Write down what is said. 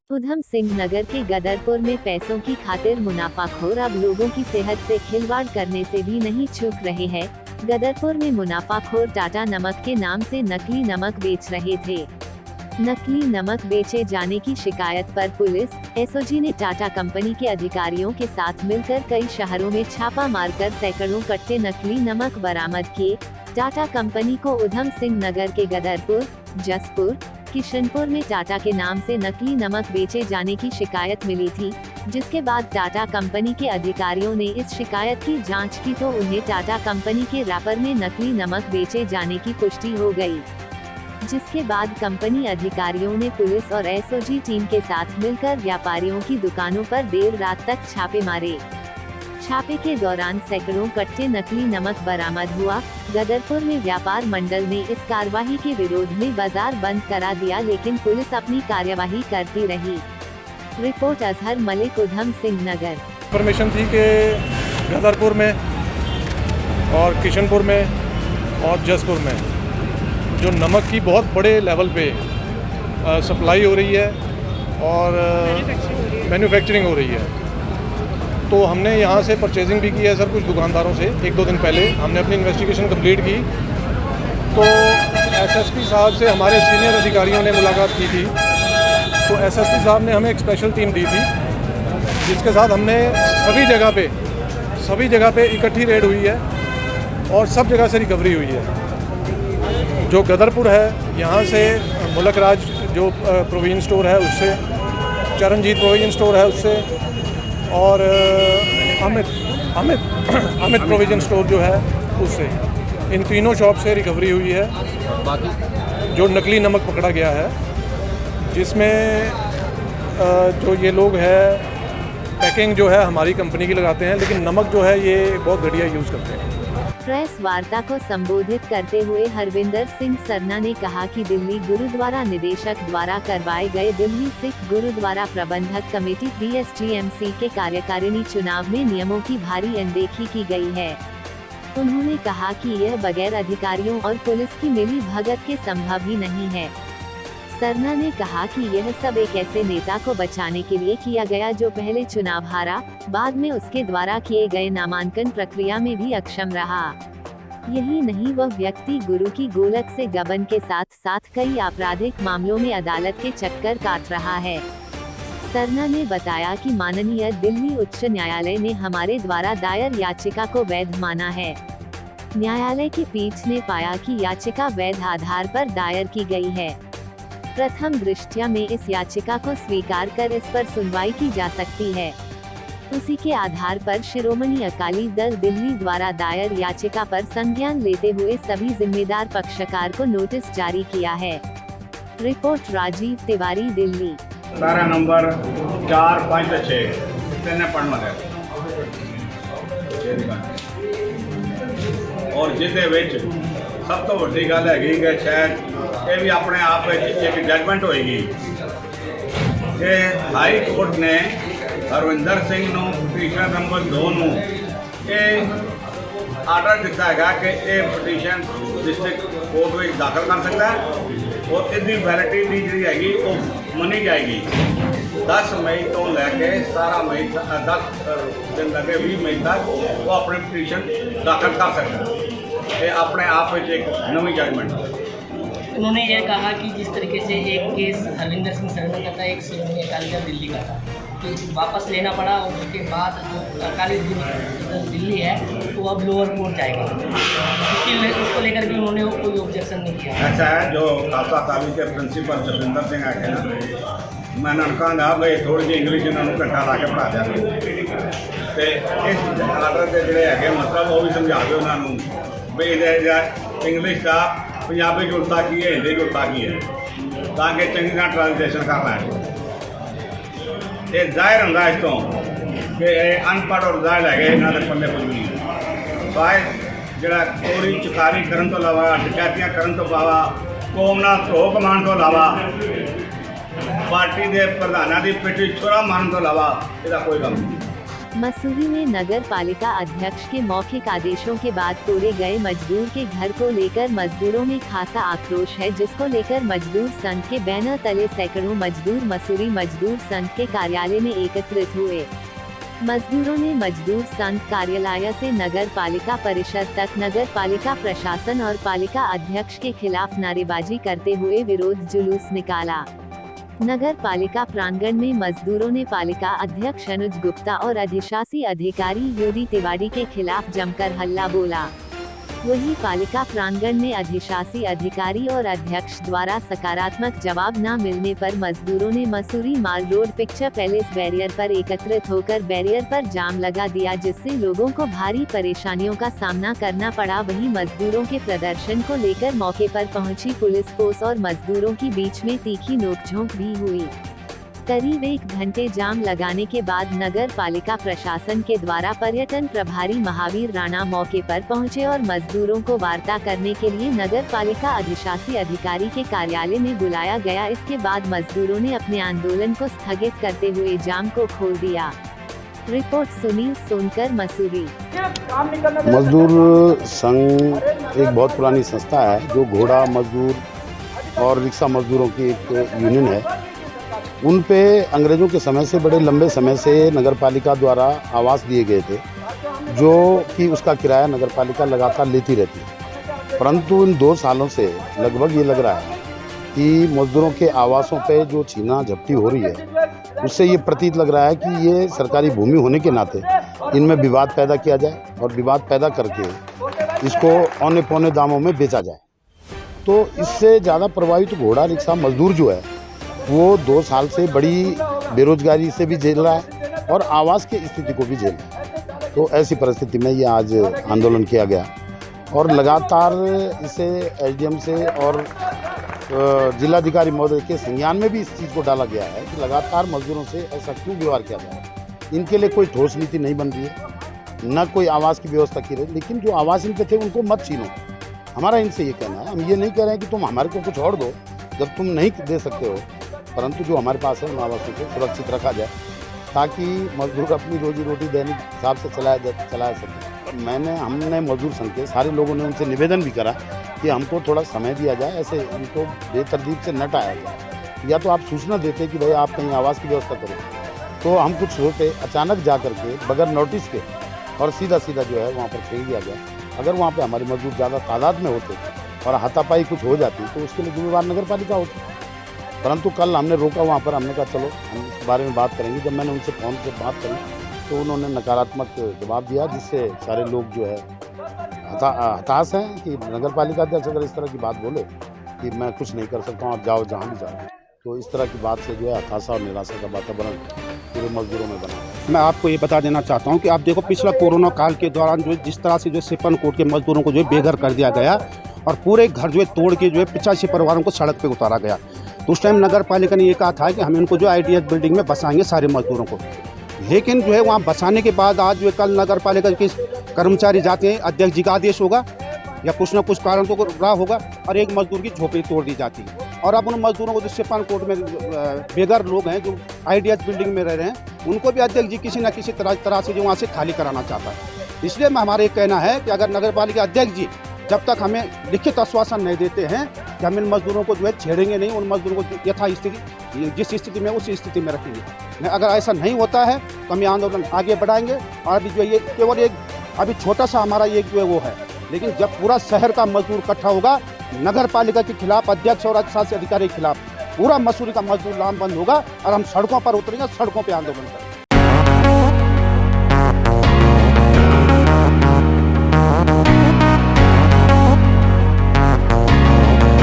उधम सिंह नगर के गदरपुर में पैसों की खातिर मुनाफाखोर अब लोगों की सेहत से खिलवाड़ करने से भी नहीं चूक रहे हैं। गदरपुर में मुनाफाखोर टाटा नमक के नाम से नकली नमक बेच रहे थे। नकली नमक बेचे जाने की शिकायत पर पुलिस एसओजी ने टाटा कंपनी के अधिकारियों के साथ मिलकर कई शहरों में छापा मारकर सैकड़ों कट्टे नकली नमक बरामद किए। टाटा कंपनी को उधम सिंह नगर के गदरपुर, जसपुर, किशनपुर में टाटा के नाम से नकली नमक बेचे जाने की शिकायत मिली थी, जिसके बाद टाटा कंपनी के अधिकारियों ने इस शिकायत की जांच की तो उन्हें टाटा कंपनी के रैपर में नकली नमक बेचे जाने की पुष्टि हो गई, जिसके बाद कंपनी अधिकारियों ने पुलिस और एसओजी टीम के साथ मिलकर व्यापारियों की दुकानों पर देर रात तक छापे मारे। छापे के दौरान सैकड़ों कट्टे नकली नमक बरामद हुआ। गदरपुर में व्यापार मंडल ने इस कार्रवाई के विरोध में बाजार बंद करा दिया, लेकिन पुलिस अपनी कार्यवाही करती रही। रिपोर्ट अजहर मलिक, उधम सिंह नगर। इन्फॉर्मेशन थी कि गदरपुर में और किशनपुर में और जसपुर में जो नमक की बहुत बड़े लेवल पे सप्लाई हो रही है और मैन्युफैक्चरिंग हो रही है, तो हमने यहाँ से परचेजिंग भी की है सर कुछ दुकानदारों से। 1-2 दिन पहले हमने अपनी इन्वेस्टिगेशन कंप्लीट की, तो एसएसपी साहब से हमारे सीनियर अधिकारियों ने मुलाकात की थी। तो एसएसपी साहब ने हमें एक स्पेशल टीम दी थी, जिसके साथ हमने सभी जगह पे इकट्ठी रेड हुई है और सब जगह से रिकवरी हुई है। जो गदरपुर है यहाँ से मुलक राज जो प्रोविजन स्टोर है उससे, चरणजीत प्रोविजन स्टोर है उससे, और अमित प्रोविजन स्टोर जो है उससे, इन तीनों शॉप से रिकवरी हुई है। बाकी जो नकली नमक पकड़ा गया है, जिसमें जो ये लोग है पैकिंग जो है हमारी कंपनी की लगाते हैं, लेकिन नमक जो है ये बहुत घटिया यूज़ करते हैं। प्रेस वार्ता को संबोधित करते हुए हरविंदर सिंह सरना ने कहा कि दिल्ली गुरुद्वारा निदेशक द्वारा करवाए गए दिल्ली सिख गुरुद्वारा प्रबंधक कमेटी DSGMC के कार्यकारिणी चुनाव में नियमों की भारी अनदेखी की गई है। उन्होंने कहा कि यह बगैर अधिकारियों और पुलिस की मिली भगत के संभव ही नहीं है। सरना ने कहा कि यह सब एक ऐसे नेता को बचाने के लिए किया गया जो पहले चुनाव हारा, बाद में उसके द्वारा किए गए नामांकन प्रक्रिया में भी अक्षम रहा। यही नहीं, वह व्यक्ति गुरु की गोलक से गबन के साथ साथ कई आपराधिक मामलों में अदालत के चक्कर काट रहा है। सरना ने बताया कि माननीय दिल्ली उच्च न्यायालय ने हमारे द्वारा दायर याचिका को वैध माना है। न्यायालय की पीठ ने पाया कि याचिका वैध आधार पर दायर की गई है। प्रथम दृष्टया में इस याचिका को स्वीकार कर इस पर सुनवाई की जा सकती है। उसी के आधार पर शिरोमणि अकाली दल दिल्ली द्वारा दायर याचिका पर संज्ञान लेते हुए सभी जिम्मेदार पक्षकार को नोटिस जारी किया है। रिपोर्ट राजीव तिवारी, दिल्ली। धारा नंबर 4, 5 ਤੇ 6 ਤਿੰਨੇ ਪੜਨ ਵਾਲੇ ਔਰ ਜਿਹਦੇ ਵਿੱਚ ਸਭ ਤੋਂ ਵੱਡੀ ਗੱਲ ਹੈਗੀ ਕਿ ਸ਼ਾਇਦ ਇਹ ਵੀ ਆਪਣੇ ਆਪ ਵਿੱਚ ਇੱਕ ਜਜਮੈਂਟ ਹੋਏਗੀ ਕਿ ਹਾਈ ਕੋਰਟ ਨੇ ਹਰਵਿੰਦਰ ਸਿੰਘ ਨੂੰ ਪਟੀਸ਼ਨ ਨੰਬਰ 2 ਨੂੰ ਇਹ ਆਰਡਰ ਦਿੱਤਾ ਹੈਗਾ ਕਿ ਇਹ ਪਟੀਸ਼ਨ ਡਿਸਟ੍ਰਿਕਟ ਕੋਰਟ ਵਿੱਚ ਦਾਖਲ ਕਰ ਸਕਦਾ ਹੈ ਔਰ ਇਹਦੀ ਵੈਲਿਡਿਟੀ ਜਿਹੜੀ ਹੈਗੀ ਉਹ ਮੰਨੀ ਜਾਏਗੀ। 10 ਮਈ ਤੋਂ ਲੈ ਕੇ 17 ਮਈ 10 ਦਿਨ ਲੱਗੇ 20 ਮਈ तक वो अपनी पटिशन दाखिल कर सकता है। ये अपने आप में एक नवी जजमेंट है। उन्होंने यह कहा कि जिस तरीके से एक केस हरविंदर सिंह सरना का था, एक शिरोमणि अकाली दल दिल्ली का था, तो वापस लेना पड़ा और उसके बाद जो अकाली दल दिल्ली है तो अब लोअर कोर्ट जाएगा। उसको लेकर भी उन्होंने कोई ऑब्जेक्शन नहीं किया। ऐसा है जो खालसा कॉलेज के प्रिंसीपल जसविंदर सिंह है ना, मैं कहांगा भाई थोड़ी जी इंग्लिश इन्होंने घंटा ला के पढ़ा दिया तो इस आर्डर के जोड़े है मतलब वो भी समझा दो उन्होंने भी इंग्लिश का पंजाबी जुड़ता की है, हिंदी जुड़ता की है, ताकि चंगी तरह ट्रांसलेशन करना है। ये जाहिर होंगे इस तो कि अनपढ़ और जाहिर है इन्हों के पल्ले कुछ नहीं। शायद जोड़ा चोरी चकारी करने तो इलावा, डकैतियाँ करने तो इलावा, कौम नाल धो कमाने तो इलावा, पार्टी के प्रधानों की पिठी छुरा मारने तो इलावा इसका कोई काम नहीं। मसूरी में नगर पालिका अध्यक्ष के मौखिक आदेशों के बाद तोड़े गए मजदूर के घर को लेकर मजदूरों में खासा आक्रोश है, जिसको लेकर मजदूर संघ के बैनर तले सैकड़ों मजदूर मसूरी मजदूर संघ के कार्यालय में एकत्रित हुए। मजदूरों ने मजदूर संघ कार्यालय से नगर पालिका परिषद तक नगर पालिका प्रशासन और पालिका अध्यक्ष के खिलाफ नारेबाजी करते हुए विरोध जुलूस निकाला। नगर पालिका प्रांगण में मजदूरों ने पालिका अध्यक्ष अनुज गुप्ता और अधिशासी अधिकारी यूडी तिवारी के खिलाफ जमकर हल्ला बोला। वहीं पालिका प्रांगण में अधिशासी अधिकारी और अध्यक्ष द्वारा सकारात्मक जवाब न मिलने पर मजदूरों ने मसूरी माल रोड पिक्चर पैलेस बैरियर पर एकत्रित होकर बैरियर पर जाम लगा दिया, जिससे लोगों को भारी परेशानियों का सामना करना पड़ा। वहीं मजदूरों के प्रदर्शन को लेकर मौके पर पहुंची पुलिस फोर्स और मजदूरों के बीच में तीखी नोकझोंक भी हुई। करीब 1 घंटे जाम लगाने के बाद नगर पालिका प्रशासन के द्वारा पर्यटन प्रभारी महावीर राणा मौके पर पहुंचे और मजदूरों को वार्ता करने के लिए नगर पालिका अधिशासी अधिकारी के कार्यालय में बुलाया गया। इसके बाद मजदूरों ने अपने आंदोलन को स्थगित करते हुए जाम को खोल दिया। रिपोर्ट सुनील सोनकर, मसूरी। मजदूर संघ एक बहुत पुरानी संस्था है जो घोड़ा मजदूर और रिक्शा मजदूरों की एक यूनियन है। उन पे अंग्रेज़ों के समय से, बड़े लंबे समय से नगर पालिका द्वारा आवास दिए गए थे, जो कि उसका किराया नगर पालिका लगातार लेती रहती है। परंतु इन 2 सालों से लगभग ये लग रहा है कि मजदूरों के आवासों पे जो छीना झपटी हो रही है, उससे ये प्रतीत लग रहा है कि ये सरकारी भूमि होने के नाते इनमें विवाद पैदा किया जाए और विवाद पैदा करके इसको औने पौने दामों में बेचा जाए। तो इससे ज़्यादा प्रभावित घोड़ा रिक्शा मजदूर जो है वो 2 साल से बड़ी बेरोजगारी से भी झेल रहा है और आवास की स्थिति को भी झेल रहा है। तो ऐसी परिस्थिति में ये आज आंदोलन किया गया और लगातार इसे एसडीएम से और जिलाधिकारी महोदय के संज्ञान में भी इस चीज़ को डाला गया है कि लगातार मजदूरों से ऐसा क्यों व्यवहार किया जा रहा है। इनके लिए कोई ठोस नीति नहीं बन रही है, न कोई आवास की व्यवस्था की रही, लेकिन जो आवास इनके थे उनको मत छीनो। हमारा इनसे ये कहना है, हम ये नहीं कह रहे हैं कि तुम हमारे को कुछ और दो जब तुम नहीं दे सकते हो, परंतु जो हमारे पास है उन आवासों को सुरक्षित रखा जाए ताकि मजदूर अपनी रोजी रोटी दैनिक हिसाब से चलाया सके। हमने मजदूर संघ के सारे लोगों ने उनसे निवेदन भी करा कि हमको थोड़ा समय दिया जाए, ऐसे इनको बेतरतीब से न टाया जाए। या तो आप सूचना देते कि भाई आप कहीं आवास की व्यवस्था करो, तो हम कुछ सोचते, अचानक जा करके बगैर नोटिस के और सीधा जो है वहाँ पर फेंक दिया गया। अगर वहाँ पर हमारे मजदूर ज़्यादा तादाद में होते और हाथापाई कुछ हो जाती तो उसके लिए जिम्मेवार नगर पालिका होती। परंतु कल हमने रोका वहाँ पर, हमने कहा चलो हम इस बारे में बात करेंगे। जब मैंने उनसे फ़ोन पर बात करी तो उन्होंने नकारात्मक जवाब दिया, जिससे सारे लोग जो है हताश हैं कि नगर पालिका अध्यक्ष अगर इस तरह की बात बोले कि मैं कुछ नहीं कर सकता हूँ, आप जाओ जहाँ भी जाओ, तो इस तरह की बात से जो है हताशा और निराशा का वातावरण पूरे मजदूरों में बना। मैं आपको ये बता देना चाहता हूँ कि आप देखो पिछला कोरोना काल के दौरान जो जिस तरह से जो सिपन कोट के मजदूरों को जो है बेघर कर दिया गया और पूरे घर जो है तोड़ के जो है 85 परिवारों को सड़क पे उतारा गया। तो उस टाइम नगर पालिका ने ये कहा था कि हम इनको जो ITS बिल्डिंग में बसाएंगे सारे मजदूरों को, लेकिन जो है वहाँ बसाने के बाद आज जो है कल नगर पालिका के कर्मचारी जाते हैं, अध्यक्ष जी का आदेश होगा या कुछ ना कुछ कारण तो रहा होगा और एक मजदूर की झोपड़ी तोड़ दी जाती है। और अब उन मजदूरों को जो सिपन कोट में बेघर लोग हैं जो ITS बिल्डिंग में रह रहे हैं, उनको भी अध्यक्ष जी किसी न किसी तरह से जो वहाँ से खाली कराना चाहता है। इसलिए हमारा ये कहना है कि अगर नगर पालिका अध्यक्ष जी जब तक हमें लिखित आश्वासन नहीं देते हैं कि हम इन मजदूरों को जो है छेड़ेंगे नहीं, उन मजदूरों को यथास्थिति जिस स्थिति में उसी स्थिति में रखेंगे। अगर ऐसा नहीं होता है तो हम ये आंदोलन आगे बढ़ाएंगे। और अभी जो ये केवल एक अभी छोटा सा हमारा एक जो है वो है, लेकिन जब पूरा शहर का मजदूर इकट्ठा होगा नगर पालिका के खिलाफ, अध्यक्ष और अधिशासी अधिकारी के खिलाफ, पूरा मसूरी का मजदूर लामबंद होगा और हम सड़कों पर उतरेंगे, सड़कों पर आंदोलन करेंगे।